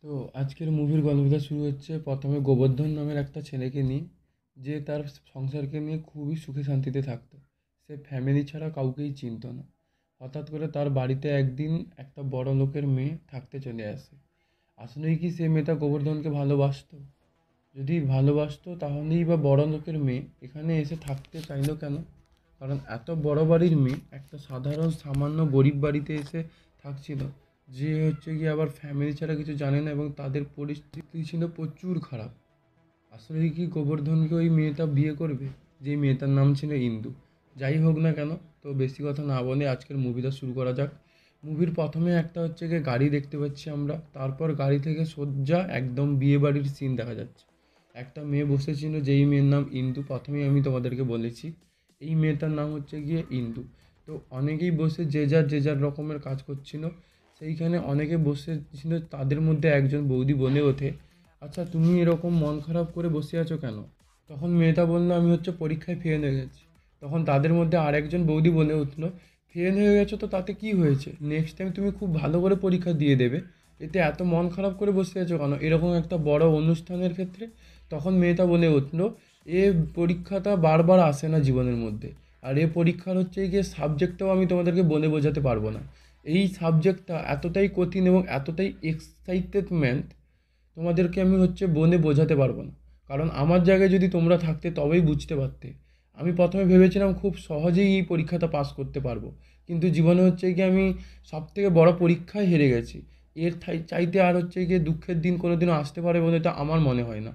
তো আজকের মুভির গল্পটা শুরু হচ্ছে প্রথমে গোবর্ধন নামের একটা ছেলেকে নিয়ে, যে তার সংসারকে নিয়ে খুবই সুখে শান্তিতে থাকতো। সে ফ্যামিলি ছাড়া কাউকেই চিনতো না। হঠাৎ করে তার বাড়িতে একদিন একটা বড় লোকের মেয়ে থাকতে চলে আসে। আসলেই কি সে মেয়েটা গোবর্ধনকে ভালোবাসতো? যদি ভালোবাসতো তাহলেই বা বড় লোকের মেয়ে এখানে এসে থাকতে চাইলো কেন? কারণ এত বড় বাড়ির মেয়ে একটা সাধারণ সামান্য গরিব বাড়িতে এসে থাকছিল, যে হচ্ছে গিয়ে আবার ফ্যামিলি ছাড়া কিছু জানে না, এবং তাদের পরিস্থিতি ছিল প্রচুর খারাপ। আসলে কি গোবর্ধনকে ওই মেয়েটা বিয়ে করবে? যে মেয়েটার নাম ছিল ইন্দু। যাই হোক না কেন, তো বেশি কথা না বলে আজকের মুভিটা শুরু করা যাক। মুভির প্রথমে একটা হচ্ছে গিয়ে গাড়ি দেখতে পাচ্ছি আমরা, তারপর গাড়ি থেকে সোজা একদম বিয়ে বাড়ির সিন দেখা যাচ্ছে। একটা মেয়ে বসেছিল, যেই মেয়ের নাম ইন্দু, প্রথমেই আমি তোমাদেরকে বলেছি এই মেয়েটার নাম হচ্ছে গিয়ে ইন্দু। তো অনেকেই বসে যে যার রকমের কাজ করছিল। সেইখানে অনেকে বসেছিল, তাদের মধ্যে একজন বৌদি বলে ওঠে, আচ্ছা তুমি এরকম মন খারাপ করে বসে আছো কেন? তখন মেয়েটা বললো, আমি হচ্ছে পরীক্ষায় ফেল হয়ে গেছি। তখন তাদের মধ্যে আরেকজন বৌদি বলে উঠলো, ফেল হয়ে গেছো তো তাতে কি হয়েছে, নেক্সট টাইম তুমি খুব ভালো করে পরীক্ষা দিয়ে দেবে, এতে এত মন খারাপ করে বসে আছো কেন এরকম একটা বড় অনুষ্ঠানের ক্ষেত্রে? তখন মেয়েটা বলে উঠলো, এ পরীক্ষাটা বারবার আসে না জীবনের মধ্যে, আর এ পরীক্ষার হচ্ছে গিয়ে সাবজেক্টটাও আমি তোমাদেরকে বলে বোঝাতে পারবো না। এই সাবজেক্টটা এতটাই কঠিন এবং এতটাই এক্সাইটেডমেন্ট, তোমাদেরকে আমি হচ্ছে বলে বোঝাতে পারবো না। কারণ আমার জায়গায় যদি তোমরা থাকতে তবেই বুঝতে পারতে। আমি প্রথমে ভেবেছিলাম খুব সহজেই এই পরীক্ষাটা পাস করতে পারবো, কিন্তু জীবনে হচ্ছে কি আমি সবথেকে বড় পরীক্ষায় হেরে গেছি। এর চাইতে আর হচ্ছে গিয়ে দুঃখের দিন কোনো দিনও আসতে পারে বলে তো আমার মনে হয় না,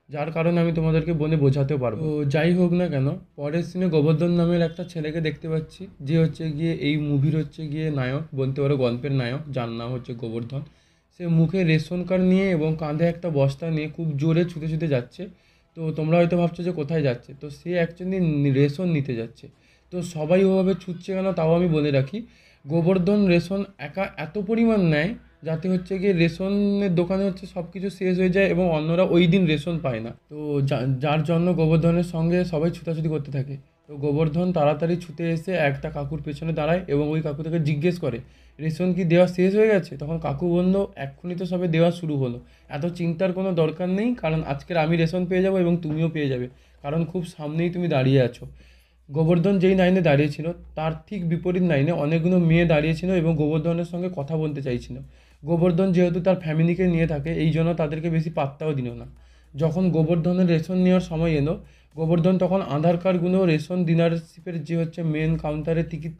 যার কারণে আমি তোমাদেরকে বলে বোঝাতেও পারবো। তো যাই হোক না কেন, পরের সিনে গোবর্ধন নামের একটা ছেলেকে দেখতে পাচ্ছি, যে হচ্ছে গিয়ে এই মুভির হচ্ছে গিয়ে নায়ক বলতে পারো, গল্পের নায়ক, যার নাম হচ্ছে গোবর্ধন। সে মুখে রেশন কার্ড নিয়ে এবং কাঁধে একটা বস্তা নিয়ে খুব জোরে ছুটে ছুটে যাচ্ছে। তো তোমরা হয়তো ভাবছো যে কোথায় যাচ্ছে, তো সে অ্যাকচুয়ালি রেশন নিতে যাচ্ছে। তো সবাই ওভাবে ছুটছে কেন তাও আমি বলে রাখি। গোবর্ধন রেশন একা এত পরিমাণ নেয়, যাতে হচ্ছে গিয়ে রেশনের দোকানে হচ্ছে সব কিছু শেষ হয়ে যায় এবং অন্যরা ওই দিন রেশন পায় না। তো যার জন্য গোবর্ধনের সঙ্গে সবাই ছুটাছুটি করতে থাকে। তো গোবর্ধন তাড়াতাড়ি ছুটে এসে একটা কাকুর পেছনে দাঁড়ায় এবং ওই কাকু থেকে জিজ্ঞেস করে, রেশন কি দেওয়া শেষ হয়ে গেছে? তখন কাকু বলল, এক্ষুনি তো সবে দেওয়া শুরু হলো, এত চিন্তার কোনো দরকার নেই, কারণ আজকের আমি রেশন পেয়ে যাবো এবং তুমিও পেয়ে যাবে, কারণ খুব সামনেই তুমি দাঁড়িয়ে আছো। গোবর্ধন যেই লাইনে দাঁড়িয়েছিল তার ঠিক বিপরীত লাইনে অনেকগুলো মেয়ে দাঁড়িয়েছিল এবং গোবর্ধনের সঙ্গে কথা বলতে চাইছিল। গোবর্ধন যেহেতু তার ফ্যামিলিকে নিয়ে থাকে, এই জন্য তাদেরকে বেশি পাত্তাও দিল না। যখন গোবর্ধনের রেশন নেওয়ার সময় এলো, গোবর্ধন তখন আধার কার্ডগুলো রেশন ডিলারশিপের যে হচ্ছে মেন কাউন্টারে টিকিট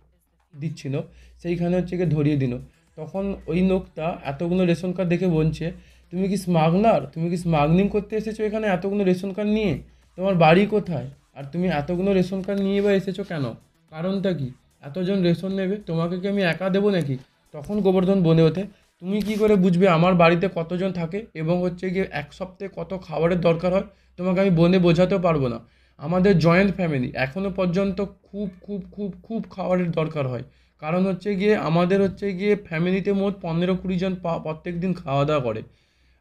দিচ্ছিল, সেইখানে হচ্ছে গিয়ে ধরিয়ে দিল। তখন ওই লোকটা এতগুলো রেশন কার্ড দেখে বলছে, তুমি কি স্মাগলার, তুমি কি স্মাগলিং করতে এসেছো এখানে এতগুলো রেশন কার্ড নিয়ে? তোমার বাড়ি কোথায়? আর তুমি এতগুলো রেশন কার্ড নিয়ে বা এসেছো কেন? কারণটা কি? এতজন রেশন নেবে, তোমাকে কি আমি একা দেবো নাকি? তখন গোবর্ধন বলে ওঠে, তুমি কি করে বুঝবে আমার বাড়িতে কতজন থাকে এবং হচ্ছে গিয়ে এক সপ্তাহে কত খাবারের দরকার হয়? তোমাকে আমি বলে বোঝাতেও পারবো না। আমাদের জয়েন্ট ফ্যামিলি, এখনও পর্যন্ত খুব খুব খুব খুব খাবারের দরকার হয়। কারণ হচ্ছে গিয়ে আমাদের হচ্ছে গিয়ে ফ্যামিলিতে মোট 15-20 জন প্রত্যেক দিন খাওয়া দাওয়া করে।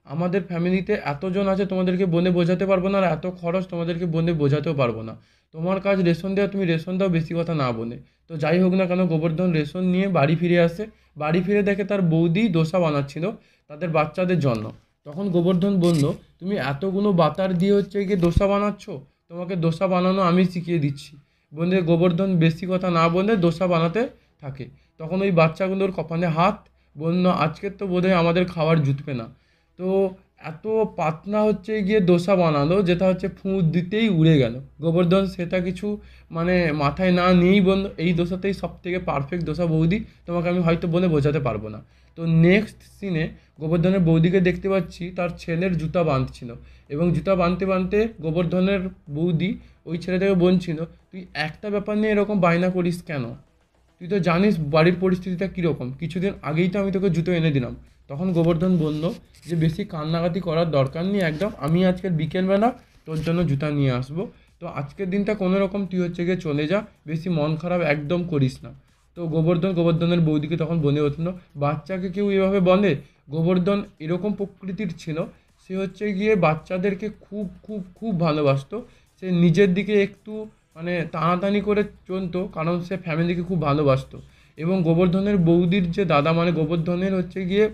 আমাদের ফ্যামিলিতে এতজন আছে, তোমাদেরকে বলে বোঝাতে পারবো না, আর এত খরচ তোমাদেরকে বলে বোঝাতেও পারবো না। তোমার কাজ রেশন দেওয়া, তুমি রেশন দাও, বেশি কথা না বলে। তো যাই হোক না কেন, গোবর্ধন রেশন নিয়ে বাড়ি ফিরে আসে। বাড়ি ফিরে দেখে তার বৌদি দোসা বানাচ্ছিল তাদের বাচ্চাদের জন্য। তখন গোবর্ধন বলল, তুমি এতগুলো বাতার দিয়ে হচ্ছে গিয়ে দোসা বানাচ্ছ, তোমাকে দোসা বানানো আমি শিখিয়ে দিচ্ছি। বলে গোবর্ধন বেশি কথা না বলে দোসা বানাতে থাকে। তখন ওই বাচ্চাগুলোর কপালে হাত, বলল, আজকের তো বোধহয় আমাদের খাবার জুটবে না। তো এত পাতলা হচ্ছে গিয়ে দোসা বানালো, যেটা হচ্ছে ফুঁ দিতেই উড়ে গেল। গোবর্ধন সেটা কিছু মানে মাথায় না নিয়েই বলল, এই দোসাতেই সব থেকে পারফেক্ট দোসা বৌদি, তোমাকে আমি হয়তো বলে বোঝাতে পারবো না। তো নেক্সট সিনে গোবর্ধনের বৌদিকে দেখতে পাচ্ছি তার ছেলের জুতা বাঁধছিল, এবং জুতা বাঁধতে বাঁধতে গোবর্ধনের বৌদি ওই ছেলেটাকে বলছিল, তুই একটা ব্যাপার নিয়ে এরকম বায়না করিস কেন? তুই তো জানিস বাড়ির পরিস্থিতিটা কীরকম, কিছুদিন আগেই তো আমি তোকে জুতো এনে দিলাম। তখন গোবর্ধন বলল, যে বেশি কান্নাকাটি করার দরকার নেই, একদম আমি আজকের বিকেলবেলা তোর জন্য জুতা নিয়ে আসবো। তো আজকের দিনটা কোনো রকম তুই হচ্ছে গিয়ে চলে যা, বেশি মন খারাপ একদম করিস না। তো গোবর্ধনের বৌদিকে তখন বলে উঠলো, বাচ্চাকে কেউ এভাবে বলে? গোবর্ধন এরকম প্রকৃতির ছিল, সে হচ্ছে গিয়ে বাচ্চাদেরকে খুব খুব খুব ভালোবাসতো। সে নিজের দিকে একটু মানে টানাটানি করে চলতো, কারণ সে ফ্যামিলিকে খুব ভালোবাসতো। এবং গোবর্ধনের বৌদির যে দাদা, মানে গোবর্ধনের হচ্ছে গিয়ে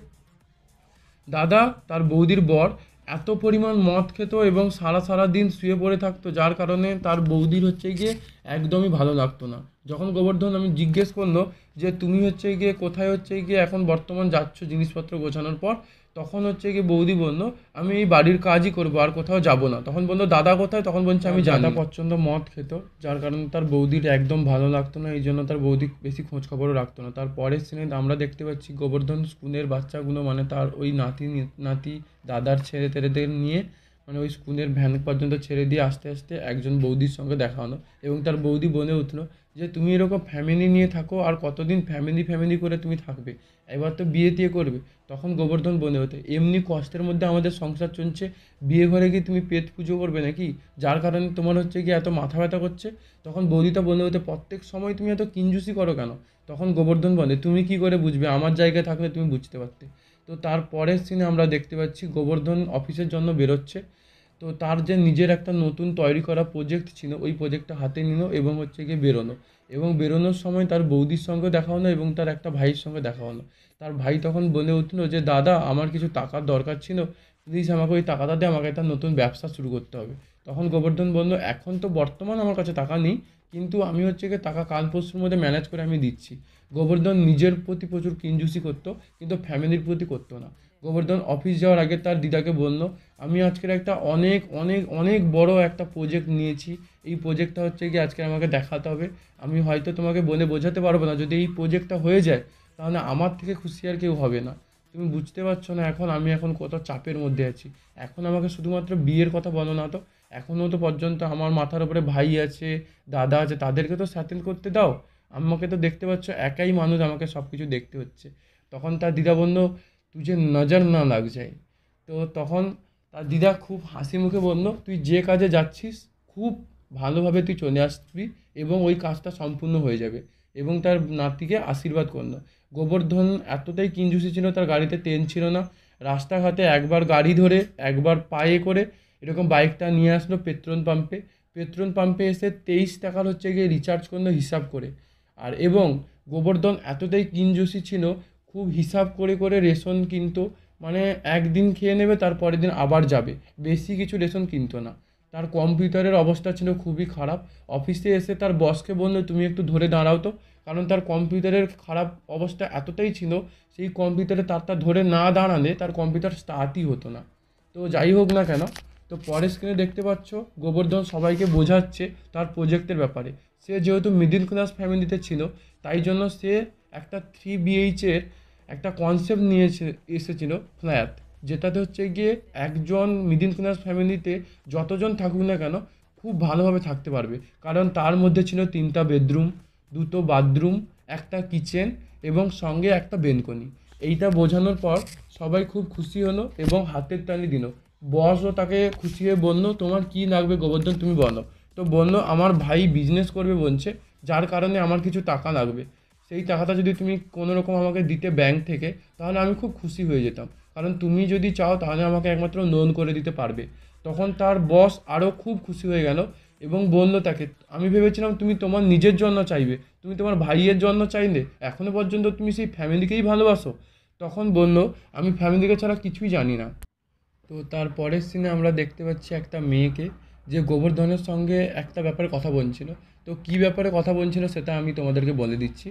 দাদা তার বৌদির বর এত পরিমাণ মদ খেত এবং সারা সারা দিন শুয়ে পড়ে থাকতো, যার কারণে তার বৌদির হচ্ছে গিয়ে একদমই ভালো লাগতো না। যখন গোবর্ধন আমি জিজ্ঞেস করলো যে তুমি হচ্ছে গিয়ে কোথায় হচ্ছে গিয়ে এখন বর্তমান যাচ্ছ জিনিসপত্র গোছানোর পর, তখন হচ্ছে গিয়ে বৌদি বলল আমি এই বাড়ির কাজই করবো, আর কোথাও যাব না। তখন বললো দাদা কোথায়, তখন বলছে আমি জানি দাদা না। প্রচণ্ড মদ খেত, যার কারণে তার বৌদির একদম ভালো লাগতো না, এই জন্য তার বৌদি বেশি খোঁজ খবরও রাখতো না। তার পরের সিনে আমরা দেখতে পাচ্ছি গোবর্ধন স্কুলের বাচ্চাগুলো মানে তার ওই নাতি নাতি দাদার ছেলে টেলেদের নিয়ে মানে ওই স্কুলের ভ্যান পর্যন্ত ছেড়ে দিয়ে আস্তে আস্তে একজন বৌদির সঙ্গে দেখা হলো, এবং তার বৌদি বলে উঠলো যে তুমি এরকম ফ্যামিলি নিয়ে থাকো, আর কতদিন ফ্যামিলি ফ্যামিলি করে তুমি থাকবে, এবার তো বিয়ে টিয়ে করবে। তখন গোবর্ধন বলে ওঠে এমনি কষ্টের মধ্যে আমাদের সংসার চলছে, বিয়ে ঘরে গিয়ে তুমি পেট পুজো করবে নাকি, যার কারণে তোমার হচ্ছে গিয়ে এত মাথা ব্যথা করছে। তখন বৌদিটা বলে ওঠে প্রত্যেক সময় তুমি এত কিঞ্জুসি করো কেন। তখন গোবর্ধন বলে তুমি কি করে বুঝবে, আমার জায়গায় থাকলে তুমি বুঝতে পারতে। তো তার পরের সিনে আমরা দেখতে পাচ্ছি গোবর্ধন অফিসের জন্য বেরোচ্ছে। তো তার যে নিজের একটা নতুন তৈরি করা প্রজেক্ট ছিল, ওই প্রজেক্টটা হাতে নিল এবং হচ্ছে গিয়ে বেরোনো। এবং বেরোনোর সময় তার বৌদির সঙ্গে দেখা হলো এবং তার একটা ভাইয়ের সঙ্গে দেখা হলো। তার ভাই তখন বলে উঠলো যে দাদা আমার কিছু টাকার দরকার ছিল, প্লিজ আমাকে ওই টাকাটা দিয়ে আমাকে একটা নতুন ব্যবসা শুরু করতে হবে। তখন গোবর্ধন বলল এখন তো বর্তমান আমার কাছে টাকা নেই, কিন্তু আমি হচ্ছে গিয়ে টাকা কাল পরশুর মধ্যে ম্যানেজ করে আমি দিচ্ছি। গোবর্ধন নিজের প্রতি প্রচুর কিঞ্জুসি করতো, কিন্তু ফ্যামিলির প্রতি করতো না। গোবর্ধন অফিস যাওয়ার আগে তার দিদাকে বলল আমি আজকের একটা অনেক অনেক অনেক বড় একটা প্রজেক্ট নিয়েছি, এই প্রজেক্টটা হচ্ছে গিয়ে আজকে আমাকে দেখাতে হবে। আমি হয়তো তোমাকে বলে বোঝাতে পারবো না, যদি এই প্রজেক্টটা হয়ে যায় তাহলে আমার থেকে খুশি আর কেউ হবে না। তুমি বুঝতে পারছো না এখন আমি এখন কত চাপের মধ্যে আছি। এখন আমাকে শুধুমাত্র বিয়ের কথা বলো না তো, এখনও তো পর্যন্ত আমার মাথার উপরে ভাই আছে, দাদা আছে, তাদেরকে তো সেটেল করতে দাও। আমাকে তো দেখতে পাচ্ছ একাই মানুষ, আমাকে সব কিছু দেখতে হচ্ছে। তখন তার দিদা বলল তুঝে নজর না লাগ যায়। তো তখন তার দিদা খুব হাসি মুখে বলল তুই যে কাজে যাচ্ছিস খুব ভালোভাবে তুই চলে আসবি এবং ওই কাজটা সম্পূর্ণ হয়ে যাবে, এবং তার নাতিকে আশীর্বাদ করলো। গোবর্ধন এতটাই কিঞ্জুসি ছিল, তার গাড়িতে তেল ছিল না। রাস্তাঘাটে একবার গাড়ি ধরে একবার পায়ে করে এরকম বাইকটা নিয়ে আসলো পেট্রোল পাম্পে। পেট্রোল পাম্পে এসে 23 টাকার হচ্ছে গিয়ে রিচার্জ করলো হিসাব করে। আর এবং গোবর্ধন এতটাই কিঞ্জুসি ছিল, খুব হিসাব করে করে রেশন কিনতো, মানে একদিন খেয়ে নেবে তার পরের দিন আবার যাবে, বেশি কিছু রেশন কিনতো না। তার কম্পিউটারের অবস্থা ছিল খুবই খারাপ। অফিসে এসে তার বসকে বললো তুমি একটু ধরে দাঁড়াও তো, কারণ তার কম্পিউটারের খারাপ অবস্থা এতটাই ছিল, সেই কম্পিউটারে তারটা ধরে না দাঁড়ালে তার কম্পিউটার স্টার্টই হতো না। তো যাই হোক না কেন, তো পরের স্ক্রিনে দেখতে পাচ্ছ গোবর্ধন সবাইকে বোঝাচ্ছে তার প্রজেক্টের ব্যাপারে। সে যেহেতু মিডিল ক্লাস ফ্যামিলিতে ছিল, তাই জন্য সে একটা 3 BHK একটা কনসেপ্ট নিয়ে এসেছিল ফ্ল্যাট, যেটাতে হচ্ছে গিয়ে একজন মিডিল ক্লাস ফ্যামিলিতে যতজন থাকুক না কেন খুব ভালোভাবে থাকতে পারবে। কারণ তার মধ্যে ছিল 3টা বেডরুম, 2টো বাথরুম, একটা কিচেন এবং সঙ্গে একটা বেলকনি। এইটা বোঝানোর পর সবাই খুব খুশি হলো এবং হাতের তালি দিল। বসও তাকে খুশি হয়ে বললো তোমার কি লাগবে গোবর্ধন তুমি বলো। তো বললো আমার ভাই বিজনেস করবে বলছে, যার কারণে আমার কিছু টাকা লাগবে, সেই টাকাটা যদি তুমি কোনো রকম আমাকে দিতে ব্যাংক থেকে তাহলে আমি খুব খুশি হয়ে যেতাম, কারণ তুমি যদি চাও তাহলে আমাকে একমাত্র লোন করে দিতে পারবে। তখন তার বস আরও খুব খুশি হয়ে গেল এবং বলল তাকে আমি ভেবেছিলাম তুমি তোমার নিজের জন্য চাইবে, তুমি তোমার ভাইয়ের জন্য চাইলে, এখনও পর্যন্ত তুমি সেই ফ্যামিলিকেই ভালোবাসো। তখন বলল আমি ফ্যামিলিকে ছাড়া কিছুই জানি না। তো তার পরের সিনে আমরা দেখতে পাচ্ছি একটা মেয়েকে, যে গোবর্ধনের সঙ্গে একটা ব্যাপারে কথা বলছিল। তো কী ব্যাপারে কথা বলছিল সেটা আমি তোমাদেরকে বলে দিচ্ছি।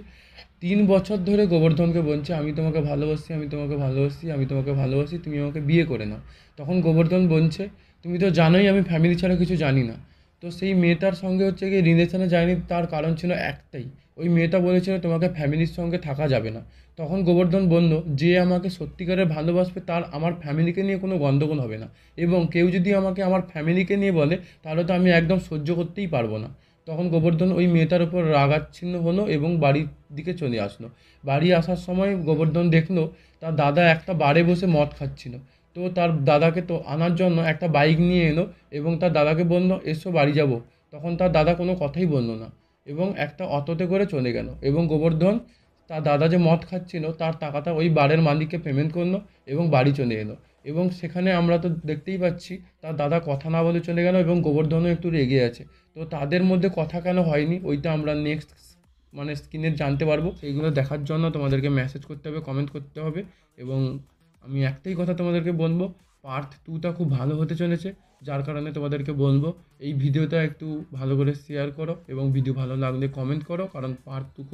3 বছর ধরে গোবর্ধনকে বলছে আমি তোমাকে ভালোবাসি, আমি তোমাকে ভালোবাসি, আমি তোমাকে ভালোবাসি, তুমি আমাকে বিয়ে করে নাও। তখন গোবর্ধন বলছে তুমি তো জানোই আমি ফ্যামিলি ছাড়া কিছু জানি না। তো সেই মেয়েটার সঙ্গে হচ্ছে গিয়ে রিলেশনে যায়নি, তার কারণ ছিল একটাই, ওই মেয়েটা বলেছিল তোমাকে ফ্যামিলির সঙ্গে থাকা যাবে না। তখন গোবর্ধন বলল যে আমাকে সত্যিকারের ভালোবাসবে তার আমার ফ্যামিলিকে নিয়ে কোনো গণ্ডগোল হবে না, এবং কেউ যদি আমাকে আমার ফ্যামিলিকে নিয়ে বলে তাহলে তো আমি একদম সহ্য করতেই পারবো না। তখন গোবর্ধন ওই মেয়েটার উপর রাগাচ্ছিন্ন হলো এবং বাড়ির দিকে চলে আসলো। বাড়ি আসার সময় গোবর্ধন দেখলো তার দাদা একটা বারে বসে মদ খাচ্ছিল। তো তার দাদাকে তো আনার জন্য একটা বাইক নিয়ে এলো এবং তার দাদাকে বলল এসো বাড়ি যাব। তখন তার দাদা কোনো কথাই বললো না এবং একটা অটোতে করে চলে গেল, এবং গোবর্ধন তার দাদা যে মদ খাচ্ছিল তার টাকাটা ওই বারের মালিককে পেমেন্ট করলো এবং বাড়ি চলে এলো। এবং সেখানে আমরা তো দেখতেই পাচ্ছি তার দাদা কথা না বলে চলে গেল এবং গোবর্ধনও একটু রেগে আছে। তো তাদের মধ্যে কথা কেন হয়নি ওইটা আমরা নেক্সট স্ক্রিনে জানতে পারবো। সেইগুলো দেখার জন্য তোমাদেরকে মেসেজ করতে হবে, কমেন্ট করতে হবে, এবং আমি একটাই কথা তোমাদেরকে বলবো, পার্ট 2টা খুব ভালো হতে চলেছে, যার কারণে তোমাদেরকে বলবো এই ভিডিওটা একটু ভালো করে শেয়ার করো এবং ভিডিও ভালো লাগলে কমেন্ট করো, কারণ পার্ট 2 খুব